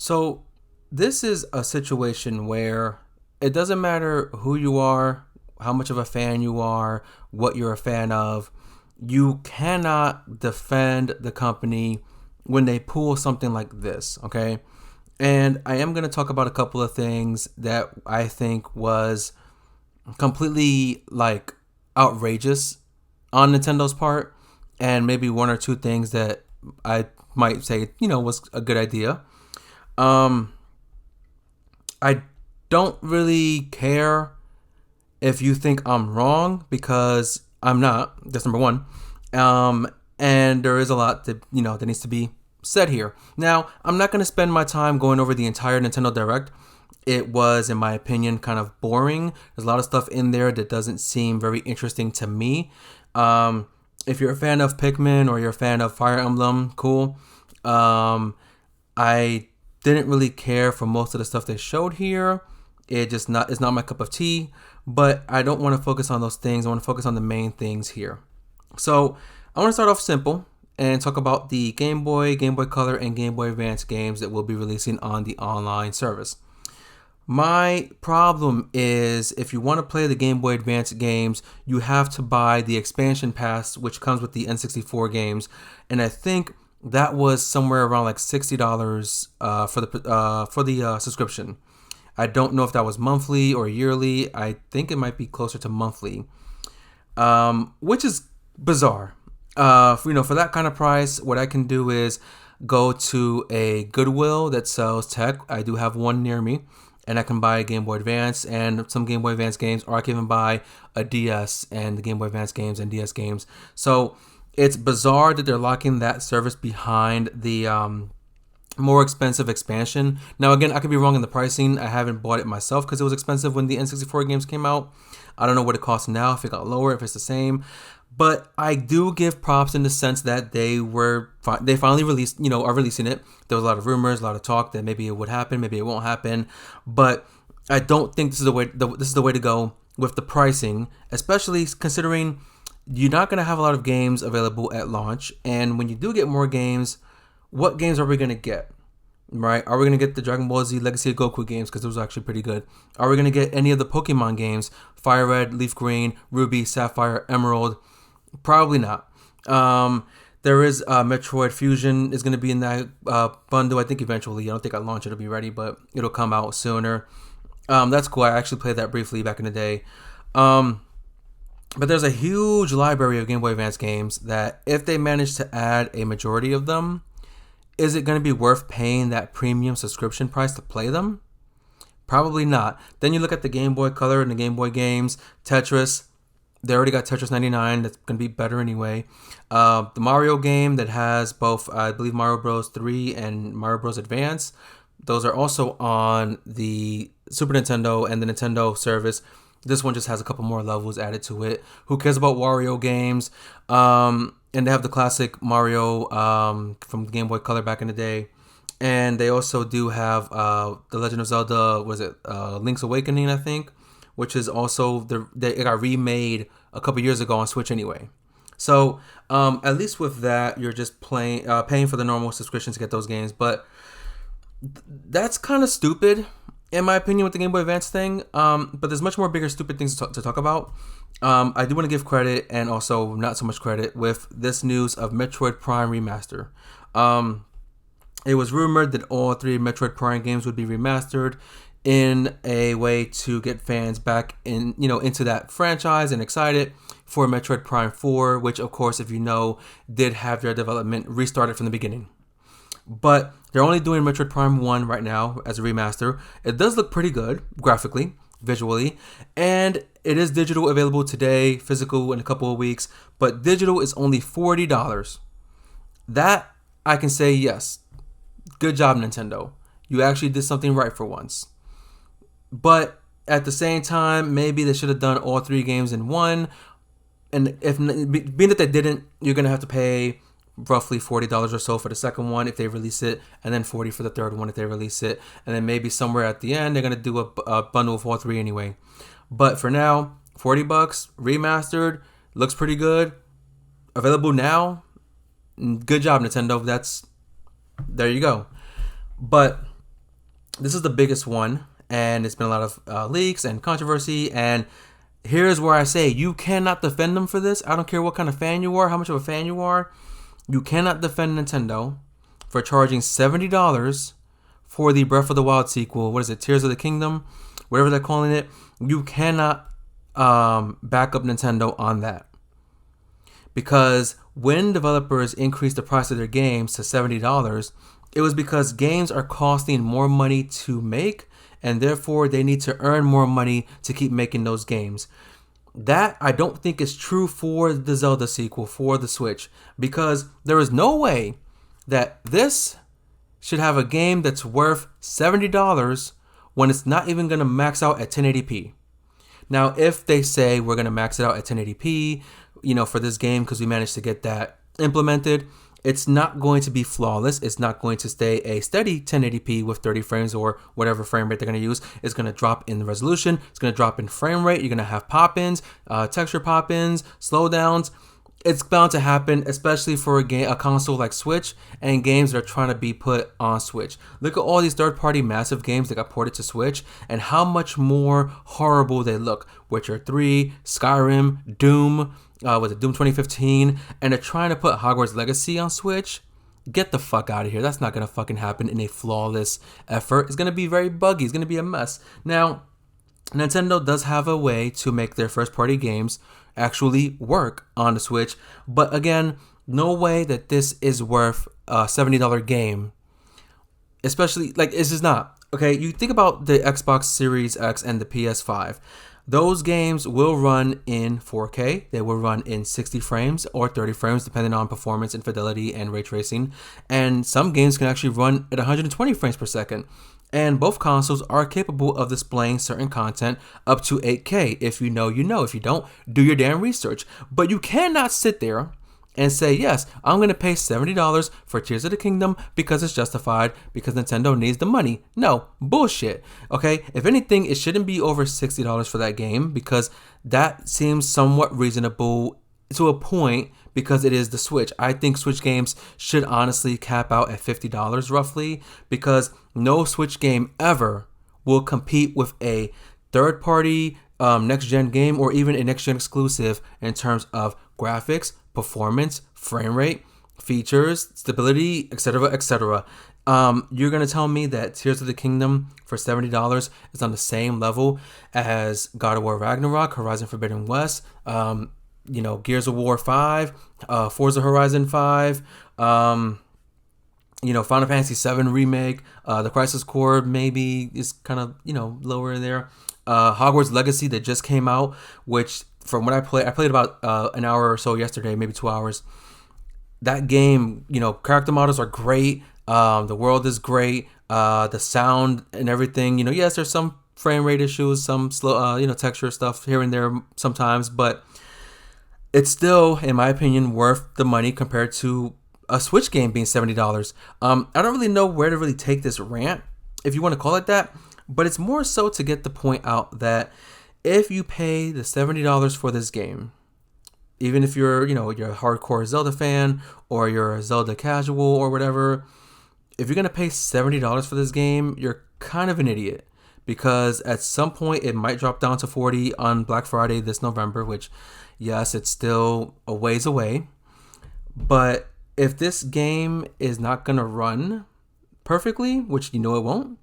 So this is a situation where it doesn't matter who you are, how much of a fan you are, what you're a fan of. You cannot defend the company when they pull something like this, okay? And I am going to talk about a couple of things that I think was completely like outrageous on Nintendo's part, and maybe one or two things that I might say, was a good idea. Um, I don't really care if you think I'm wrong because I'm not. That's number one. And there is a lot that needs to be said here. Now, I'm not going to spend my time going over the entire Nintendo Direct. It was, in my opinion, kind of boring. There's a lot of stuff in there that doesn't seem very interesting to me. If you're a fan of Pikmin or you're a fan of Fire Emblem, cool. I didn't really care for most of the stuff they showed here. It's not my cup of tea, but I don't want to focus on those things. I want to focus on the main things here. So I want to start off simple and talk about the Game Boy, Game Boy Color, and Game Boy Advance games that we'll be releasing on the online service. My problem is if you want to play the Game Boy Advance games, you have to buy the expansion pass, which comes with the N64 games, and I think that was somewhere around like $60 for the subscription. I don't know if that was monthly or yearly. I think it might be closer to monthly, which is bizarre. For that kind of price, what I can do is go to a Goodwill that sells tech. I do have one near me, and I can buy a Game Boy Advance and some Game Boy Advance games, or I can even buy a DS and the Game Boy Advance games and DS games. So it's bizarre that they're locking that service behind the more expensive expansion. Now, again, I could be wrong in the pricing. I haven't bought it myself because it was expensive when the N64 games came out. I don't know what it costs now, if it got lower, if it's the same. But I do give props in the sense that they finally released, are releasing it. There was a lot of rumors, a lot of talk that maybe it would happen, maybe it won't happen. But I don't think this is the way to go with the pricing, especially considering you're not going to have a lot of games available at launch. And when you do get more games, what games are we going to get? Right? Are we going to get the Dragon Ball Z Legacy of Goku games? Because those are actually pretty good. Are we going to get any of the Pokemon games? Fire Red, Leaf Green, Ruby, Sapphire, Emerald? Probably not. There is Metroid Fusion is going to be in that bundle. I think eventually. I don't think at launch it'll be ready, but it'll come out sooner. That's cool. I actually played that briefly back in the day. But there's a huge library of Game Boy Advance games that if they manage to add a majority of them, is it going to be worth paying that premium subscription price to play them? Probably not. Then you look at the Game Boy Color and the Game Boy games, Tetris. They already got Tetris 99. That's going to be better anyway. The Mario game that has both, I believe, Mario Bros. 3 and Mario Bros. Advance. Those are also on the Super Nintendo and the Nintendo service. This one just has a couple more levels added to it. Who cares about Wario games? And they have the classic Mario from Game Boy Color back in the day. And they also do have The Legend of Zelda, Link's Awakening, I think, which is also, it got remade a couple years ago on Switch anyway. So at least with that, you're just paying for the normal subscription to get those games. But that's kind of stupid, in my opinion, with the Game Boy Advance thing. But there's much more bigger stupid things to talk about. I do want to give credit and also not so much credit with this news of Metroid Prime Remaster. It was rumored that all three Metroid Prime games would be remastered in a way to get fans back into that franchise and excited for Metroid Prime 4, which of course, if you know, did have their development restarted from the beginning. But they're only doing Metroid Prime 1 right now as a remaster. It does look pretty good graphically, visually, and it is digital available today, physical in a couple of weeks, but digital is only $40. That I can say, yes, good job, Nintendo. You actually did something right for once. But at the same time, maybe they should have done all three games in one. And if being that they didn't, you're going to have to pay roughly $40 or so for the second one if they release it, and then $40 for the third one if they release it, and then maybe somewhere at the end they're gonna do a bundle of all three anyway. But for now, $40 remastered, looks pretty good, available now. Good job, Nintendo. There you go. But this is the biggest one, and it's been a lot of leaks and controversy. And here's where I say you cannot defend them for this. I don't care what kind of fan you are, how much of a fan you are. You cannot defend Nintendo for charging $70 for the Breath of the Wild sequel. What is it? Tears of the Kingdom, whatever they're calling it. You cannot back up Nintendo on that. Because when developers increased the price of their games to $70, it was because games are costing more money to make, and therefore they need to earn more money to keep making those games. That I don't think is true for the Zelda sequel for the Switch, because there is no way that this should have a game that's worth $70 when it's not even going to max out at 1080p. Now, if they say we're going to max it out at 1080p, for this game because we managed to get that implemented, it's not going to be flawless. It's not going to stay a steady 1080p with 30 frames or whatever frame rate they're going to use. It's going to drop in the resolution. It's going to drop in frame rate. You're going to have pop-ins, texture pop-ins, slowdowns. It's bound to happen, especially for a console like Switch and games that are trying to be put on Switch. Look at all these third-party massive games that got ported to Switch and how much more horrible they look. Witcher 3, Skyrim, Doom, with the Doom 2015, and they're trying to put Hogwarts Legacy on Switch. Get the fuck out of here. That's not going to fucking happen in a flawless effort. It's going to be very buggy. It's going to be a mess. Now, Nintendo does have a way to make their first-party games actually work on the Switch, but again, no way that this is worth a $70 game. Especially, this is not. Okay, you think about the Xbox Series X and the PS5. Those games will run in 4K. They will run in 60 frames or 30 frames, depending on performance and fidelity and ray tracing. And some games can actually run at 120 frames per second. And both consoles are capable of displaying certain content up to 8K. If you know, you know. If you don't, do your damn research. But you cannot sit there and say, yes, I'm going to pay $70 for Tears of the Kingdom because it's justified, because Nintendo needs the money. No, bullshit. Okay, if anything, it shouldn't be over $60 for that game, because that seems somewhat reasonable to a point, because it is the Switch. I think Switch games should honestly cap out at $50 roughly, because no Switch game ever will compete with a third-party next-gen game or even a next-gen exclusive in terms of graphics, performance, frame rate, features, stability, etc., etc. You're going to tell me that Tears of the Kingdom for $70 is on the same level as God of War Ragnarok, Horizon Forbidden West, Gears of War 5, Forza Horizon 5, Final Fantasy 7 Remake, the Crisis Core maybe is kind of, lower in there. Hogwarts Legacy that just came out, which from what I played about an hour or so yesterday, maybe 2 hours. That game, character models are great. The world is great. The sound and everything, yes, there's some frame rate issues, some slow, texture stuff here and there sometimes, but it's still, in my opinion, worth the money compared to a Switch game being $70. I don't really know where to really take this rant, if you want to call it that, but it's more so to get the point out that if you pay the $70 for this game, even if you're a hardcore Zelda fan or you're a Zelda casual or whatever, if you're going to pay $70 for this game, you're kind of an idiot, because at some point it might drop down to $40 on Black Friday this November, which, yes, it's still a ways away. But if this game is not going to run perfectly, which it won't,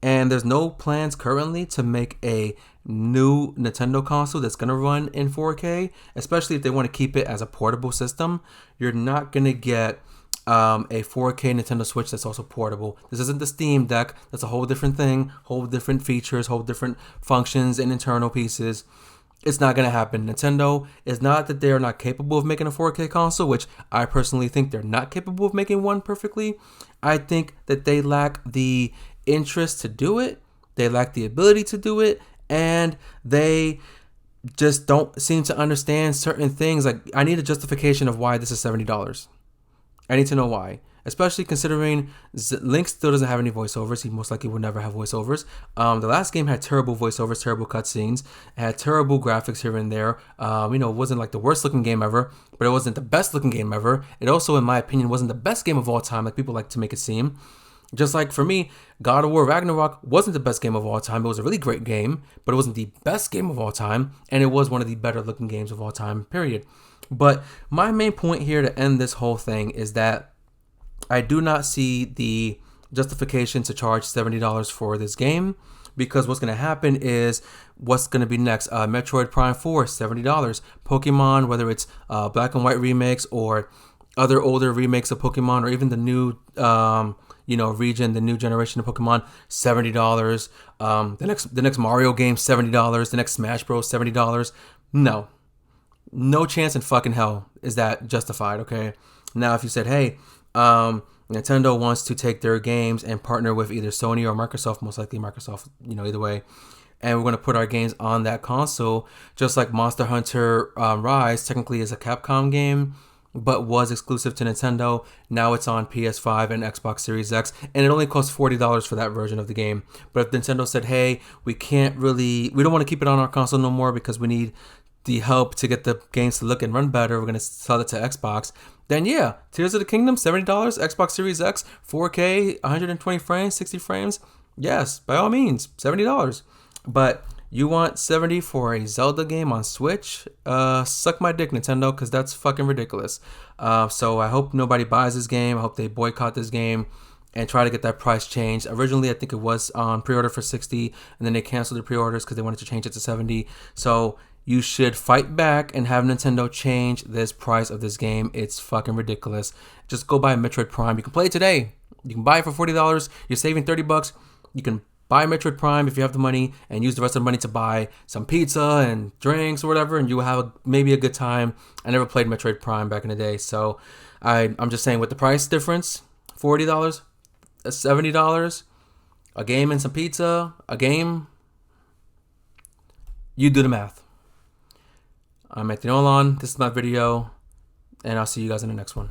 and there's no plans currently to make a new Nintendo console that's going to run in 4K, especially if they want to keep it as a portable system, you're not going to get a 4K Nintendo Switch that's also portable. This isn't the Steam Deck. That's a whole different thing, whole different features, whole different functions and internal pieces. It's not going to happen. Nintendo is not that they're not capable of making a 4K console, which I personally think they're not capable of making one perfectly. I think that they lack the interest to do it. They lack the ability to do it. And they just don't seem to understand certain things. Like, I need a justification of why this is $70. I need to know why. Especially considering Link still doesn't have any voiceovers. He most likely would never have voiceovers. The last game had terrible voiceovers, terrible cutscenes, had terrible graphics here and there. It wasn't like the worst looking game ever, but it wasn't the best looking game ever. It also, in my opinion, wasn't the best game of all time, like people like to make it seem. Just like for me, God of War Ragnarok wasn't the best game of all time. It was a really great game, but it wasn't the best game of all time. And it was one of the better looking games of all time, period. But my main point here to end this whole thing is that I do not see the justification to charge $70 for this game, because what's going to happen is what's going to be next. Metroid Prime 4, $70. Pokemon, whether it's black and white remakes or other older remakes of Pokemon, or even the new region, the new generation of Pokemon, $70. The next Mario game, $70. The next Smash Bros, $70. No chance in fucking hell is that justified. Okay, now if you said, hey, Nintendo wants to take their games and partner with either Sony or Microsoft, most likely Microsoft, either way, and we're going to put our games on that console, just like Monster Hunter Rise technically is a Capcom game, but was exclusive to Nintendo. Now it's on PS5 and Xbox Series X, and it only costs $40 for that version of the game. But if Nintendo said, hey, we don't want to keep it on our console no more because we need the help to get the games to look and run better, we're going to sell it to Xbox, then yeah, Tears of the Kingdom, $70, Xbox Series X, 4K, 120 frames, 60 frames, yes, by all means, $70. But you want $70 for a Zelda game on Switch? Suck my dick, Nintendo, because that's fucking ridiculous. So I hope nobody buys this game. I hope they boycott this game and try to get that price changed. Originally, I think it was on pre-order for $60, and then they canceled the pre-orders because they wanted to change it to $70. So you should fight back and have Nintendo change this price of this game. It's fucking ridiculous. Just go buy Metroid Prime. You can play it today. You can buy it for $40. You're saving $30. You can buy Metroid Prime if you have the money and use the rest of the money to buy some pizza and drinks or whatever, and you will have maybe a good time. I never played Metroid Prime back in the day, so I'm just saying with the price difference, $40, $70, a game and some pizza, a game, you do the math. I'm Anthony Olan. This is my video, and I'll see you guys in the next one.